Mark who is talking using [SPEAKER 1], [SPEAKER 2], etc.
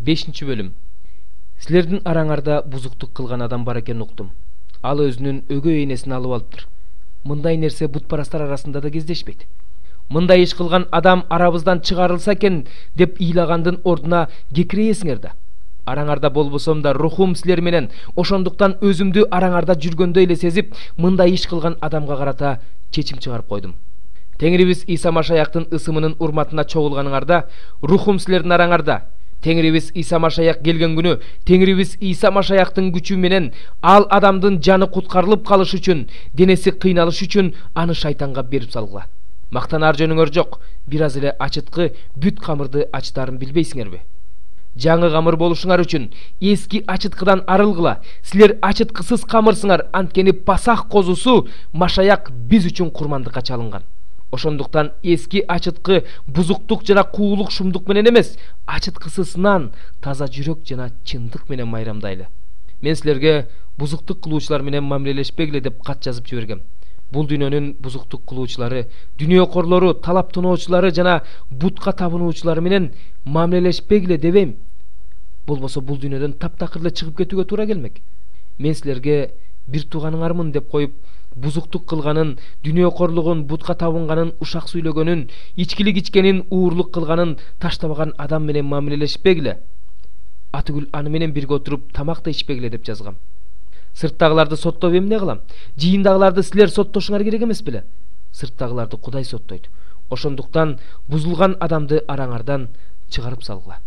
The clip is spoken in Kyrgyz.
[SPEAKER 1] 5 бөлүм. Силердин араңарда бузуктук кылган адам бар экенин уктум. Ал өзүнүн өгөй энесин алып алыптыр. Мындай нерсе бутпарастар арасында да кездешпейт. Мындай иш кылган адам арабыздан чыгарылса экен деп ыйлагандын ордуна кекирейсиңер да. Араңарда болбосом да рухум силер менен, ошондуктан өзүмдү араңарда жүргөндөй эле сезип, мындай иш кылган адамга карата чечим чыгарып койдум. Теңирибиз Иса Машаяктын ысымынын урматына чогулганыңарда, рухум силердин араңарда. Теңирибиз Иса Машаяк келген күнү, Теңирибиз Иса Машаяктын күчү менен ал адамдын жаны куткарылып калыш үчүн, денеси кыйналыш үчүн аны шайтанга берип салгыла. Мактанаар жөнүңөр жок, бир аз эле ачыткы бүт камырды ачтаарын билбейсиңерби? Жаңы камыр болушуңар үчүн эски ачыткыдан арылгыла. Силер ачыткысыз камырсыңар, анткени Пасах козусу Машаяк биз үчүн курмандыкка чалынган. Ошондуктан эски ачыткы бузуктук жана куулук шумдук менен эмес, ачыткысызынан таза жүрөк жана чындык менен майрамдайлы. Мен силерге бузуктук кылуучулар менен мамилелешпегиле деп кат жазып жибергем. Бул дүйнөнүн бузуктук кылуучулары, дүнүйөкорлору, талап тоноочулары жана бутка табынуучулары менен мамилелешпегиле дебейм. Болбосо бул дүйнөдөн таптакыр эле чыгып кетүүгө туура келмек. Мен силерге бир тууганыңармын деп коюп, бузуктук кылганын, дүнүйөкорлугун, бутка табынганын, ушак сүйлөгөнүн, ичкилик ичкенин, уурлук кылганын таштабаган адам менен мамилелешпегиле. Атүгүл аны менен бирге отуруп тамак да ичпегиле деп жазгам. Сырттагыларды соттоп эмне кылам? Жыйындагыларды силер соттошуңар керек эмес беле? Сырттагыларды Кудай соттойт. Ошондуктан бузулган адамды араңардан чыгарып салгыла.